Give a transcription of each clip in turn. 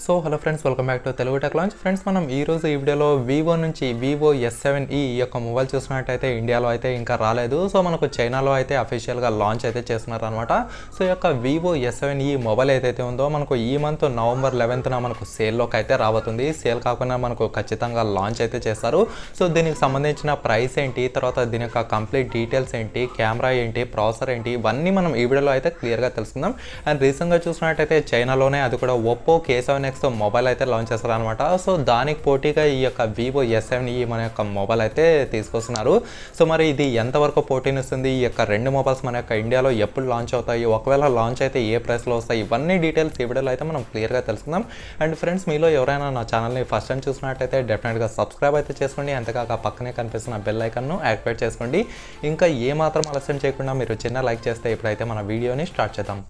So hello friends, welcome back to Telugu tech launch. Friends, మనం ఈ రోజు ఈ వీడియోలో వివో నుంచి వివో S7e ఈ యొక్క మొబైల్ చూసినట్టయితే ఇండియాలో అయితే ఇంకా రాలేదు. సో మనకు చైనాలో అయితే అఫీషియల్గా లాంచ్ అయితే చేస్తున్నారు అనమాట. సో ఈ యొక్క వివో S7e మొబైల్ ఏదైతే ఉందో మనకు ఈ మంత్ నవంబర్ 11న మనకు సేల్లోకి అయితే రాబోతుంది. సేల్ కాకుండా మనకు ఖచ్చితంగా లాంచ్ అయితే చేస్తారు. సో దీనికి సంబంధించిన ప్రైస్ ఏంటి, తర్వాత దీని యొక్క కంప్లీట్ డీటెయిల్స్ ఏంటి, కెమెరా ఏంటి, ప్రాసెసర్ ఏంటి, ఇవన్నీ మనం ఈ వీడియోలో అయితే క్లియర్గా తెలుసుకుందాం. అండ్ రీసెంట్గా చూసినట్టయితే చైనాలోనే అది కూడా ఒప్పో 𝐾7 మొబైల్ అయితే లాంచ్ చేస్తారు అనమాట. సో దానికి పోటీగా ఈ యొక్క వివో S7e మన యొక్క మొబైల్ అయితే తీసుకొస్తున్నారు. సో మరి ఇది ఎంతవరకు పోటీనిస్తుంది, ఈ యొక్క రెండు మొబైల్స్ మన యొక్క ఇండియాలో ఎప్పుడు లాంచ్ అవుతాయి, ఒకవేళ లాంచ్ అయితే ఏ ప్రైస్లో వస్తాయి, ఇవన్నీ డీటెయిల్స్ ఈ వీడియోలో అయితే మనం క్లియర్గా తెలుసుకుందాం. అండ్ ఫ్రెండ్స్, మీలో ఎవరైనా నా ఛానల్ని ఫస్ట్ టైం చూసినట్టయితే డెఫినెట్గా సబ్స్క్రైబ్ అయితే చేసుకోండి. అంతేకాక పక్కనే కనిపిస్తున్న బెల్ ఐకాన్ను యాక్టివేట్ చేసుకోండి. ఇంకా ఏమాత్రం ఆలస్యం చేయకుండా మీరు చిన్న లైక్ చేస్తే ఇప్పుడైతే మన వీడియోని స్టార్ట్ చేద్దాం.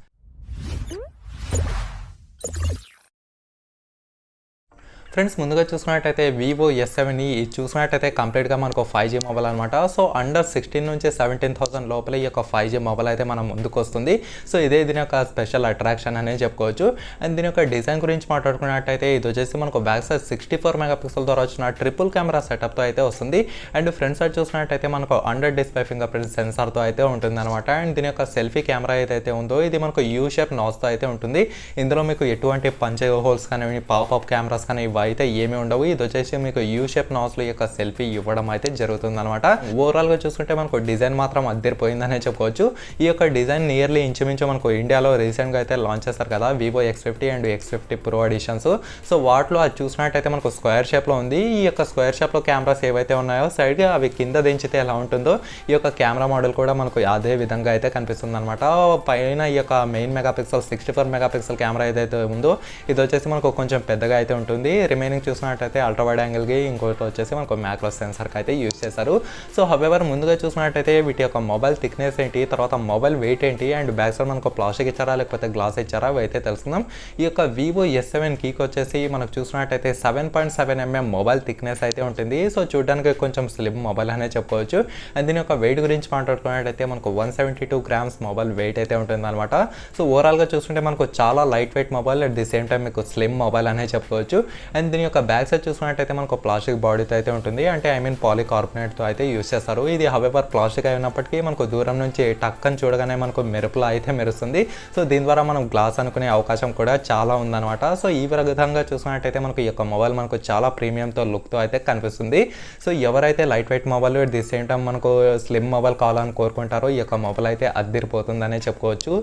ఫ్రెండ్స్, ముందుగా చూసినట్టయితే వివో S7e చూసినట్టయితే కంప్లీట్గా మనకు 5G మొబైల్ అనమాట. సో అండర్ 16 నుంచి 17,000 లోపల ఈ యొక్క 5G మొబైల్ అయితే మనం ముందుకు వస్తుంది. సో ఇదే దీని యొక్క స్పెషల్ అట్రాక్షన్ అనేది చెప్పుకోవచ్చు. అండ్ దీని యొక్క డిజైన్ గురించి మాట్లాడుకున్నట్టయితే ఇది వచ్చేసి మనకు బ్యాక్ సైడ్ 64 మెగాపిక్సెల్ ద్వారా వచ్చిన ట్రిపుల్ కెమెరా సెటప్తో అయితే వస్తుంది. అండ్ ఫ్రంట్ సైడ్ చూసినట్టయితే మనకు అండర్ డిస్ప్లే ఫింగర్ ప్రింట్ సెన్సార్తో అయితే ఉంటుంది అనమాట. అండ్ దీని యొక్క సెల్ఫీ కెమెరా ఏదైతే ఉందో ఇది మనకు యూ షేప్ నాచ్తో అయితే ఉంటుంది. ఇందులో మీకు ఎటువంటి పంచ్ హోల్స్ కానీ పాపప్ కెమెరాస్ కానీ అయితే ఏమీ ఉండవు. ఇది వచ్చేసి మీకు యూ షేప్ నాచ్ల యొక్క సెల్ఫీ ఇవ్వడం అయితే జరుగుతుంది అనమాట. ఓవరాల్గా చూసుకుంటే మనకు డిజైన్ మాత్రం అద్దరిపోయిందనే చెప్పుకోవచ్చు. ఈ యొక్క డిజైన్ నియర్లీ ఇంచుమించు మనకు ఇండియాలో రీసెంట్గా అయితే లాంచ్ చేస్తారు కదా, Vivo X50 and X50 Pro ఎడిషన్స్. సో వాటిలో అది చూసినట్టయితే మనకు స్క్వేర్ షేప్లో ఉంది. ఈ యొక్క స్క్వేర్ షేప్లో కెమెరాస్ ఏవైతే ఉన్నాయో సైడ్గా అవి కింద దించితే ఎలా ఉంటుందో ఈ యొక్క కెమెరా మోడల్ కూడా మనకు అదే విధంగా అయితే కనిపిస్తుంది అనమాట. పైన ఈ యొక్క మెయిన్ మెగాపిక్సెల్ 64 మెగాపిక్సెల్ కెమెరా ఏదైతే ఉందో ఇది వచ్చేసి మనకు కొంచెం పెద్దగా అయితే ఉంటుంది. రిమైనింగ్ చూసినట్టయితే అల్ట్రా వైడ్ యాంగిల్కి, ఇంకోటి వచ్చేసి మనకు మ్యాక్రో సెన్సర్కి అయితే యూజ్ చేశారు. సో హవెవర్ ముందుగా చూసినట్టయితే వీటి యొక్క మొబైల్ థిక్నెస్ ఏంటి, తర్వాత మొబైల్ వెయిట్ ఏంటి, అండ్ బ్యాక్ సైడ్ మనకు ప్లాస్టిక్ ఇచ్చారా లేకపోతే గ్లాస్ ఇచ్చారా అవి అయితే తెలుసుకుందాం. ఈ యొక్క వివో S7e వచ్చేసి మనకు చూసినట్టయితే 7.7mm మొబైల్ థిక్నెస్ అయితే ఉంటుంది. సో చూడడానికి కొంచెం స్లిమ్ మొబైల్ అనే చెప్పుకోవచ్చు. అండ్ దీని యొక్క వెయిట్ గురించి మాట్లాడుకున్నట్టయితే మనకు 172 గ్రామ్స్ మొబైల్ వెయిట్ అయితే ఉంటుంది అనమాట. సో ఓవరాల్గా చూసుకుంటే మనకు చాలా light weight mobile, at the same time మీకు స్లిమ్ మొబైల్ అనే చెప్పుకోవచ్చు. అండ్ దీని యొక్క బ్యాక్ సైడ్ చూసుకున్నట్టయితే మనకు ప్లాస్టిక్ బాడీతో అయితే ఉంటుంది, అంటే పాలికార్బోనేట్తో అయితే యూజ్ చేస్తారు. ఇది హవెవర్ ప్లాస్టిక్ అయినప్పటికీ మనకు దూరం నుంచి టక్కని చూడగానే మనకు మెరుపులా అయితే మెరుస్తుంది. సో దీని ద్వారా మనం గ్లాస్ అనుకునే అవకాశం కూడా చాలా ఉందన్నమాట. సో ఈ విధంగా చూసుకున్నట్టయితే మనకు ఈ యొక్క మొబైల్ మనకు చాలా ప్రీమియంతో లుక్తో అయితే కనిపిస్తుంది. సో ఎవరైతే light weight mobile at the same time మనకు స్లిమ్ మొబైల్ కావాలని కోరుకుంటారో ఈ యొక్క మొబైల్ అయితే అద్దిరిపోతుందనే చెప్పుకోవచ్చు.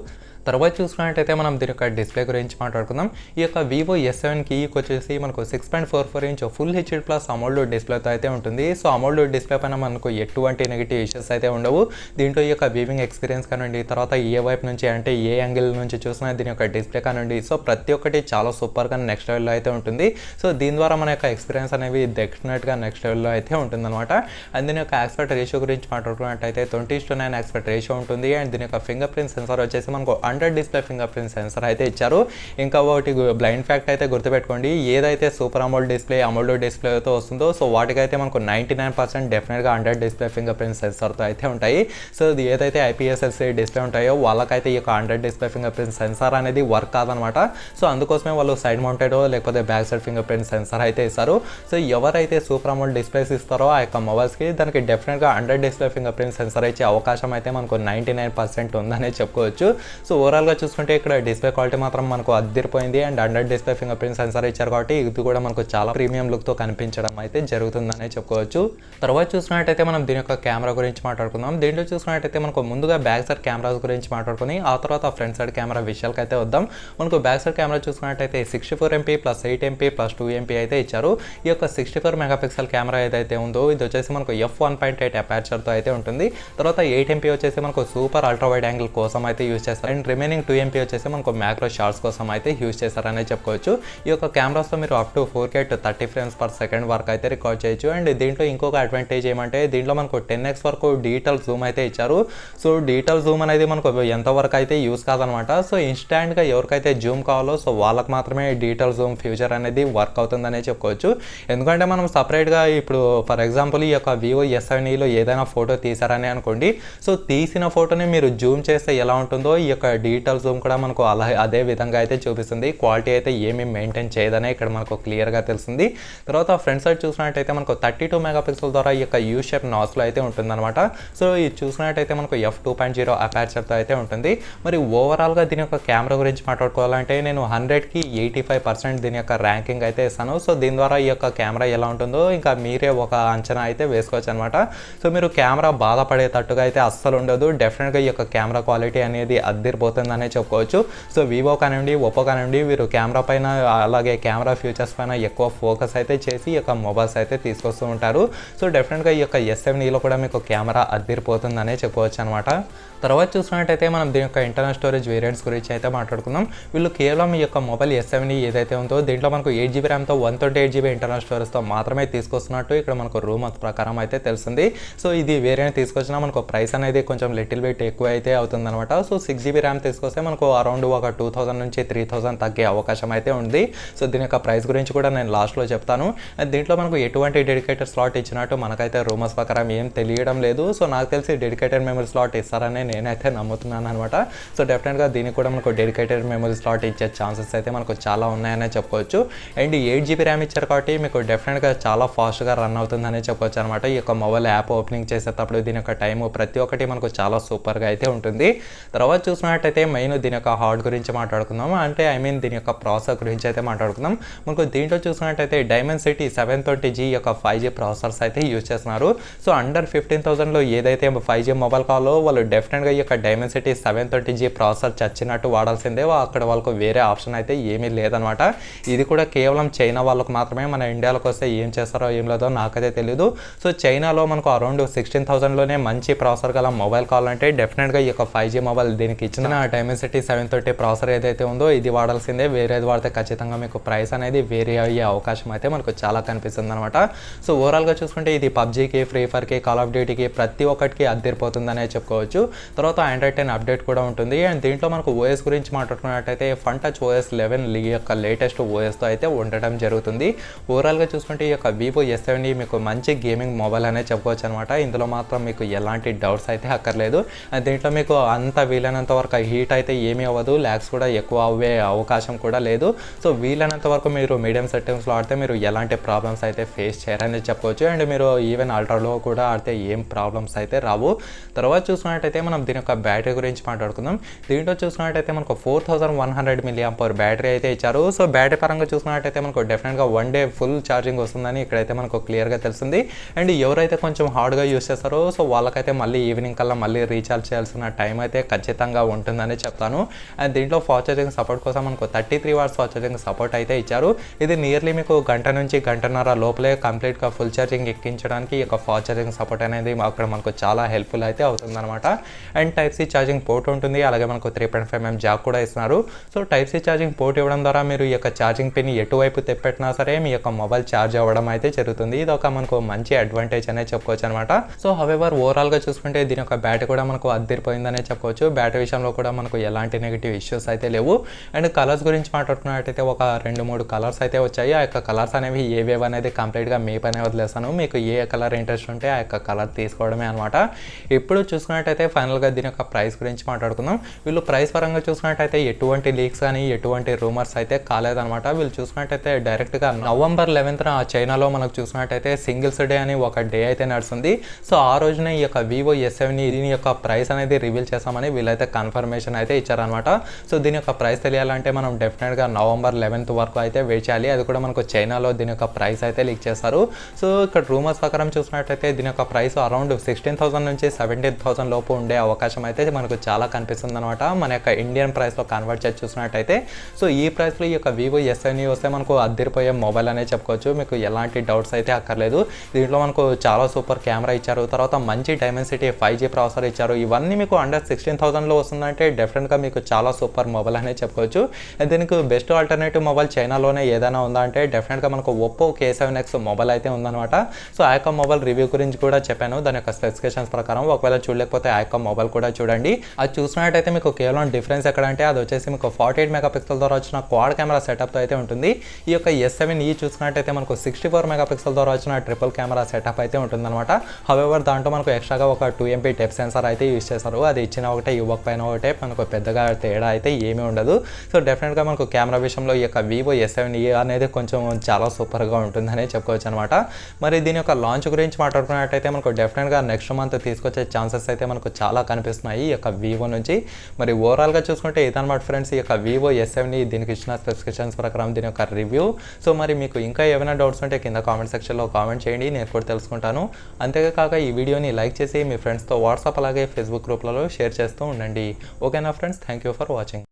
తర్వాత చూసుకున్నట్టయితే మనం దీని యొక్క డిస్ప్లే గురించి మాట్లాడుకుందాం. ఈ యొక్క వివో S7e వచ్చేసి మనకు 6.44 ఇంచ్ ఫుల్ HD+ అమోల్డ్ డిస్ప్లేతో అయితే ఉంటుంది. సో అమోల్డ్ డిస్ప్లే పైన మనకు ఎటువంటి నెగిటివ్ ఇష్యూస్ అయితే ఉండవు. దీంట్లో ఈ యొక్క వీవింగ్ ఎక్స్పీరియన్స్ కానివ్వండి, తర్వాత ఏ వైపు నుంచి అంటే ఏ యాంగిల్ నుంచి చూసినా దీని యొక్క డిస్ప్లే కానివ్వండి, సో ప్రతి ఒక్కటి చాలా సూపర్గా నెక్స్ట్ లెవెల్లో అయితే ఉంటుంది. సో దీని ద్వారా మన యొక్క ఎక్స్పీరియన్స్ అనేవి డెఫినెట్గా నెక్స్ట్ లెవెల్లో అయితే ఉంటుందన్నమాట. అండ్ దీని యొక్క ఆస్పెక్ట్ రేషియో గురించి మాట్లాడుకున్నట్టయితే 20:9 ఆస్పెక్ట్ రేషియో ఉంటుంది. అండ్ దీని యొక్క ఫింగర్ ప్రింట్ సెన్సార్ వచ్చేసి మనకు under display finger print sensor అయితే ఇచ్చారు. ఇంకా ఒకటి బ్లైండ్ ఫ్యాక్ట్ అయితే గుర్తుపెట్టుకోండి, ఏదైతే సూపర్ అమోల్డ్ డిస్ప్లేతో వస్తుందో సో వాటికైతే మనకు 99% డెఫినెట్గా అండర్ డిస్ప్లే ఫింగర్ ప్రింట్ సెన్సర్తో అయితే ఉంటాయి. సో ఏదైతే IPS డిస్ప్లే ఉంటాయో వాళ్ళకైతే ఈ యొక్క under display fingerprint censor అనేది వర్క్ కాదనమాట. సో అందుకోసమే వాళ్ళు సైడ్ మౌంటెడ్ లేకపోతే back side finger print censor అయితే ఇస్తారు. సో ఎవరైతే సూపర్ అమోల్డ్ డిస్ప్లేస్ ఇస్తారో ఆ యొక్క మొబైల్స్కి దానికి డెఫినెట్గా under display fingerprint censor ఇచ్చే అవకాశం అయితే మనకు 99% ఉందనే చెప్పుకోవచ్చు. సో ఓవరాల్గా చూసుకుంటే ఇక్కడ డిస్ప్లే క్వాలిటీ మాత్రం మనకు అద్దరిపోయింది. And under display fingerprint sensor ఇచ్చారు కాబట్టి ఇది కూడా మనకు చాలా ప్రీమియం లుక్తో కనిపించడం అయితే జరుగుతుందనే చెప్పుకోవచ్చు. తర్వాత చూసినట్టయితే మనం దీని యొక్క కెమెరా గురించి మాట్లాడుకుందాం. దీంట్లో చూసినట్టయితే మనకు ముందుగా బ్యాక్ సైడ్ కెమెరాస్ గురించి మాట్లాడుకుని ఆ తర్వాత ఫ్రంట్ సైడ్ కెమెరా విషయాలకు అయితే వద్దాం. మనకు బ్యాక్ సైడ్ కెమెరా చూసుకున్నట్టయితే 64MP + 8MP + 2MP అయితే ఇచ్చారు. ఈ యొక్క 64 మెగాపిక్సెల్ కెమెరా ఏదైతే ఉందో ఇది వచ్చేసి మనకు f1.8 అపర్చర్తో అయితే ఉంటుంది. తర్వాత 8MP వచ్చేసి మనకు సూపర్ అల్ట్రా వైడ్ యాంగిల్ కోసం అయితే యూజ్ చేస్తారు. అండ్ రిమైనింగ్ 2MP వచ్చేసి మనకు మ్యాక్రో షాట్స్ కోసం అయితే యూజ్ చేస్తారనే చెప్పుకోవచ్చు. ఈ యొక్క కెమెరాస్లో మీరు up to 4K to 30 frames per second వరకు అయితే రికార్డ్ చేయొచ్చు. అండ్ దీంట్లో ఇంకొక అడ్వాంటేజ్ ఏమంటే దీంట్లో మనకు 10x వరకు డిజిటల్ జూమ్ అయితే ఇచ్చారు. సో డిజిటల్ జూమ్ అనేది మనకు ఎంతవరకు అయితే యూస్ కాదనమాట. సో ఇన్స్టాంట్గా ఎవరికైతే జూమ్ కావాలో సో వాళ్ళకి మాత్రమే డిజిటల్ జూమ్ ఫ్యూచర్ అనేది వర్క్ అవుతుందనే చెప్పుకోవచ్చు. ఎందుకంటే మనం సపరేట్గా ఇప్పుడు ఫర్ ఎగ్జాంపుల్ ఈ యొక్క Vivo S7eలో ఏదైనా ఫోటో తీసారని అనుకోండి. సో తీసిన ఫోటోని మీరు జూమ్ చేస్తే ఎలా ఉంటుందో ఈ యొక్క డిజిటల్ జూమ్ కూడా మనకు అదే విధంగా అయితే చూపిస్తుంది. క్వాలిటీ అయితే ఏమీ మెయింటైన్ చేయదనే ఇక్కడ మనకు క్లియర్గా తెలిసింది. తర్వాత ఫ్రంట్ సైడ్ చూసినట్టయితే మనకు 32 మెగాపిక్సెల్ ద్వారా ఈ యొక్క యూ షేప్ నాస్లో అయితే ఉంటుందన్నమాట. సో ఇది చూసినట్టయితే మనకు f2.0 అపార్చర్తో అయితే ఉంటుంది. మరి ఓవరాల్గా దీని యొక్క కెమెరా గురించి మాట్లాడుకోవాలంటే నేను 100కి 85% దీని యొక్క ర్యాంకింగ్ అయితే ఇస్తాను. సో దీని ద్వారా ఈ యొక్క కెమెరా ఎలా ఉంటుందో ఇంకా మీరే ఒక అంచనా అయితే వేసుకోవచ్చు అనమాట. సో మీరు కెమెరా బాధపడేటట్టుగా అయితే అస్సలు ఉండదు. డెఫినెట్గా ఈ యొక్క కెమెరా క్వాలిటీ అనేది అద్దరిపోతుందనే చెప్పుకోవచ్చు. సో వివో కానివ్వండి, ఒప్పో కానివ్వండి, వీరు కెమెరా పైన అలాగే కెమెరా ఫీచర్స్ పైన ఎక్కువ ఫోకస్ అయితే చేసి ఈ యొక్క మొబైల్స్ అయితే తీసుకొస్తూ ఉంటారు. సో డెఫినెట్గా ఈ యొక్క S7eలో కూడా మీకు కెమెరా అద్దరిపోతుందనే చెప్పుకోవచ్చు అనమాట. తర్వాత చూసినట్టయితే మనం దీని యొక్క ఇంటర్నల్ స్టోరేజ్ వేరియంట్స్ గురించి అయితే మాట్లాడుకుందాం. వీళ్ళు కేవలం ఈ యొక్క మొబైల్ S7e ఏదైతే ఉందో దీంట్లో మనకు 8GB ర్యామ్తో 128GB ఇంటర్నల్ స్టోరేజ్తో మాత్రమే తీసుకొస్తున్నట్టు ఇక్కడ మనకు రూమర్స్ ప్రకారం అయితే తెలిసింది. సో ఇది వేరియంట్ తీసుకొచ్చినా మనకు ప్రైస్ అనేది కొంచెం లిటిల్ బిట్ ఎక్కువ అయితే అవుతుందన్నమాట. సో 6GB ర్యామ్ తీసుకొస్తే మనకు అరౌండ్ ఒక 2000 నుంచి 3000 తగ్గే అవకాశం అయితే ఉంది. సో దీని యొక్క ప్రైస్ గురించి కూడా నేను లాస్ట్లో చెప్తాను. దీంట్లో మనకు ఎటువంటి డెడికేటెడ్ స్లాట్ ఇచ్చినట్టు మనకైతే రూమర్స్ ప్రకారం ఏం తెలియడం లేదు. సో నాకు తెలిసి డెడికేటెడ్ మెమరీ స్లాట్ ఇస్తారని నేనైతే నమ్ముతున్నాను అనమాట. సో డెఫినెట్గా దీనికి కూడా మనకు డెడికేటెడ్ మెమరీ స్లాట్ ఇచ్చే ఛాన్సెస్ అయితే మనకు చాలా ఉన్నాయనే చెప్పుకోవచ్చు. అండ్ 8GB ర్యామ్ ఇచ్చారు కాబట్టి మీకు డెఫినెట్గా చాలా ఫాస్ట్గా రన్ అవుతుందని చెప్పొచ్చు అనమాట. ఈ యొక్క మొబైల్ యాప్ ఓపెనింగ్ చేసేటప్పుడు దీని యొక్క టైము ప్రతి ఒక్కటి మనకు చాలా సూపర్గా అయితే ఉంటుంది. తర్వాత చూసినట్టయితే మెయిన్ దీని యొక్క హార్డ్ గురించి మాట్లాడుకుందాం. అంటే దీని యొక్క ప్రాసెసర్ గురించి అయితే మాట్లాడుకుందాం. మనకు దీంట్లో చూసినట్టయితే Dimensity 720G యొక్క 5G ప్రాసెసర్స్ అయితే యూజ్ చేస్తున్నారు. సో అండర్ 15,000లో ఏదైతే 5G మొబైల్ కావాలో వాళ్ళు డెఫినెట్గా ఈ యొక్క Dimensity 720G ప్రాసెసర్ చచ్చినట్టు వాడాల్సిందే. అక్కడ వాళ్ళకు వేరే ఆప్షన్ అయితే ఏమీ లేదనమాట. ఇది కూడా కేవలం చైనా వాళ్ళకు మాత్రమే. మన ఇండియాలోకి వస్తే ఏం చేస్తారో ఏం లేదో నాకైతే తెలియదు. సో చైనాలో మనకు అరౌండ్ 16,000లోనే మంచి ప్రాసెసర్ గల మొబైల్ కావాలంటే డెఫినెట్గా ఈ యొక్క 5G మొబైల్ దీనికి ఇచ్చిన Dimensity 730 ప్రాసెసర్ ఏదైతే ఉందో ఇది వాడాల్సిందే. వేరేది వాడితే ఖచ్చితంగా మీకు ప్రైస్ అనేది వేరే అయ్యే అవకాశం అయితే మనకు చాలా కనిపిస్తుంది అనమాట. సో ఓవరాల్గా చూసుకుంటే ఇది పబ్జీకి, ఫ్రీ ఫైర్కి, కాల్ ఆఫ్ డ్యూటీకి ప్రతి ఒక్కటికి అద్దరిపోతుందనే చెప్పుకోవచ్చు. తర్వాత Android 10 అప్డేట్ కూడా ఉంటుంది. అండ్ దీంట్లో మనకు ఓఎస్ గురించి మాట్లాడుకున్నట్టయితే FunTouch OS 11 ఈ యొక్క లేటెస్ట్ ఓఎస్తో అయితే ఉండటం జరుగుతుంది. ఓవరాల్గా చూసుకుంటే ఈ యొక్క Vivo S7e మీకు మంచి గేమింగ్ మొబైల్ అనేది చెప్పుకోవచ్చు అనమాట. ఇందులో మాత్రం మీకు ఎలాంటి డౌట్స్ అయితే అక్కర్లేదు. దీంట్లో మీకు అంత వీలైనంత వరకు హీట్ అయితే ఏమీ అవ్వదు, ల్యాగ్స్ కూడా ఎక్కువ అవ్వే అవకాశం కూడా లేదు. సో వీలైనంత వరకు మీరు మీడియం సెట్టింగ్స్లో ఆడితే మీరు ఎలాంటి ప్రాబ్లమ్స్ అయితే ఫేస్ చేయరని చెప్పుకోవచ్చు. అండ్ మీరు ఈవెన్ అల్ట్రాలో కూడా ఆడితే ఏం ప్రాబ్లమ్స్ అయితే రావు. తర్వాత చూసుకున్నట్టయితే మనం దీని యొక్క బ్యాటరీ గురించి మాట్లాడుకుందాం. దీంట్లో చూసుకున్నట్టయితే మనకు 4100 mAh బ్యాటరీ అయితే ఇచ్చారు. సో బ్యాటరీ పరంగా చూసుకున్నట్టయితే మనకు డెఫినెట్గా 1 డే ఫుల్ ఛార్జింగ్ వస్తుందని ఇక్కడైతే మనకు క్లియర్గా తెలిసింది. అండ్ ఎవరైతే కొంచెం హార్డ్గా యూస్ చేస్తారో సో వాళ్ళకైతే మళ్ళీ ఈవినింగ్ కల్లా మళ్ళీ రీఛార్జ్ చేయాల్సిన టైం అయితే ఖచ్చితంగా ఉంటుందని చెప్తాను. అండ్ దీంట్లో ఫాస్ట్ ఛార్జింగ్ సపోర్ట్ కోసం మనకు 33 వాట్స్ ఫాస్ట్ ఛార్జింగ్ సపోర్ట్ అయితే ఇచ్చారు. ఇది నియర్లీ మీకు గంట నుంచి గంటన్నర లోపలే కంప్లీట్గా ఫుల్ ఛార్జింగ్ ఎక్కించడానికి ఈ యొక్క ఫాస్ట్ ఛార్జింగ్ సపోర్ట్ అనేది అక్కడ మనకు చాలా హెల్ప్ఫుల్ అయితే అవుతుందన్నమాట. అండ్ Type-C ఛార్జింగ్ పోర్ట్ ఉంటుంది. అలాగే మనకు 3.5mm జాక్ కూడా ఇస్తున్నారు. సో Type-C ఛార్జింగ్ పోర్ట్ ఇవ్వడం ద్వారా మీరు ఈ యొక్క ఛార్జింగ్ పిన్ ఎటువైపు తెప్పెట్టినా సరే మీ యొక్క మొబైల్ ఛార్జ్ అవ్వడం అయితే జరుగుతుంది. ఇది ఒక మనకు మంచి అడ్వాంటేజ్ అనే చెప్పుకోవచ్చు అనమాట. సో హవెవర్ ఓవరాల్గా చూసుకుంటే దీని యొక్క బ్యాటరీ కూడా మనకు అద్దరిపోయిందనే చెప్పవచ్చు. బ్యాటరీ విషయంలో కూడా మనకు ఎలాంటి నెగిటివ్ ఇష్యూస్ అయితే లేవు. అండ్ కలర్స్ గురించి మాట్లాడుకున్నట్టయితే ఒక 2-3 కలర్స్ అయితే వచ్చాయి. ఆ యొక్క కలర్స్ అనేవి ఏవేవి అనేది కంప్లీట్గా మీ పైన వదిలేస్తాను. మీకు ఏ కలర్ ఇంట్రెస్ట్ ఉంటే ఆ యొక్క కలర్ తీసుకోవడమే అనమాట. ఇప్పుడు చూసుకున్నట్టయితే ఫైనల్గా దీని యొక్క ప్రైస్ గురించి మాట్లాడుకుందాం. వీళ్ళు ప్రైస్ పరంగా చూసుకున్నట్టయితే ఎటువంటి లీక్స్ కానీ ఎటువంటి రూమర్స్ అయితే కాలేదనమాట. వీళ్ళు చూసుకున్నట్టయితే డైరెక్ట్గా November 11th చైనాలో మనకు చూసుకున్నట్టయితే సింగిల్స్ డే అని ఒక డే అయితే నడుస్తుంది. సో ఆ రోజునే ఈ యొక్క Vivo S7e దీని యొక్క ప్రైస్ అనేది రివీల్ చేస్తామని వీళ్ళైతే కన్ఫర్మేషన్ అయితే ఇచ్చారనమాట. సో దీని యొక్క ప్రైస్ తెలియాలంటే మనం డెఫినెట్గా November 11th వరకు అయితే వెయిట్ చేయాలి. అది కూడా మనకు చైనాలో దీని యొక్క ప్రైస్ అయితే లీక్ చేస్తారు. సో ఇక్కడ రూమర్స్ ప్రకారం చూసినట్టయితే దీని యొక్క ప్రైస్ అరౌండ్ 16,000 నుంచి 17,000 లోపు ఉండే అవకాశం అయితే మనకు చాలా కనిపిస్తుంది అనమాట. మన యొక్క ఇండియన్ ప్రైస్లో కన్వర్ట్ చేసి చూసినట్టయితే సో ఈ ప్రైస్లో ఈ యొక్క Vivo S7e వస్తే మనకు అద్దరిపోయే మొబైల్ అనే చెప్పుకోవచ్చు. మీకు ఎలాంటి డౌట్స్ అయితే అక్కర్లేదు. దీంట్లో మనకు చాలా సూపర్ కెమెరా ఇచ్చారు. తర్వాత మంచి Dimensity 5G ప్రాసెసర్ ఇచ్చారు. ఇవన్నీ మీకు అండర్ 16,000లో వస్తుందంటే డెఫినెట్గా మీకు చాలా సూపర్ మొబైల్ అనే చెప్పుకోవచ్చు. దీనికి బెస్ట్ ఆల్టర్నేటివ్ మొబైల్ చైనాలోనే ఏదైనా ఉందా అంటే డెఫినెట్గా మనకు ఒప్పో K7X మొబైల్ అయితే ఉందన్నమాట. సో ఆ యొక్క మొబైల్ రివ్యూ గురించి కూడా చెప్పాను, దాని యొక్క స్పెసిఫికేషన్స్ ప్రకారం. ఒకవేళ చూడలేకపోతే ఆ యొక్క మొబైల్ కూడా చూడండి. అది చూసినట్టయితే మీకు కేవలం డిఫరెన్స్ ఎక్కడంటే అది వచ్చేసి మీకు 48 మెగాపిక్సెల్ ద్వారా వచ్చిన క్వాడ్ కెమెరా సెటప్తో అయితే ఉంటుంది. ఈ యొక్క S7e చూసినట్టయితే మనకు 64 మెగాపిక్సెల్ ద్వారా వచ్చిన ట్రిపుల్ కెమెరా సెటప్ అయితే ఉంటుందన్నమాట. హవెవర్ దాంట్లో మనకు ఎక్స్ట్రాగా ఒక 2 MP డెప్త్ సెన్సార్ అయితే యూస్ చేస్తారు. అది ఇచ్చిన ఒకటే ఇవ్వకపోయినా ఒకటే మనకు పెద్దగా తేడా అయితే ఏమీ ఉండదు. సో డెఫినెట్గా మనకు కెమెరా విషయంలో ఈ యొక్క Vivo S7e అనేది కొంచెం చాలా సూపర్గా ఉంటుందని చెప్పుకోవచ్చు అనమాట. మరి దీని యొక్క లాంచ్ గురించి మాట్లాడుకున్నట్టయితే మనకు డెఫినెట్గా నెక్స్ట్ మంత్ తీసుకొచ్చే ఛాన్సెస్ అయితే మనకు చాలా కనిపిస్తున్నాయి ఈ యొక్క Vivo నుంచి. మరి ఓవరాల్గా చూసుకుంటే ఇదన్నమాట ఫ్రెండ్స్ ఈ యొక్క Vivo S7e దీనికి ఇచ్చిన స్పెసిఫికేషన్స్ ప్రకారం దీని యొక్క రివ్యూ. సో మరి మీకు ఇంకా ఏమైనా డౌట్స్ ఉంటే కింద కామెంట్ సెక్షన్లో కామెంట్ చేయండి, నేను కూడా తెలుసుకుంటాను. అంతేకాక ఈ వీడియోని లైక్ చేసి మీ ఫ్రెండ్స్తో వాట్సాప్ అలాగే ఫేస్బుక్ గ్రూప్లలో షేర్ చేస్తూ ఉండండి. ఓకేనా friends, thank you for watching.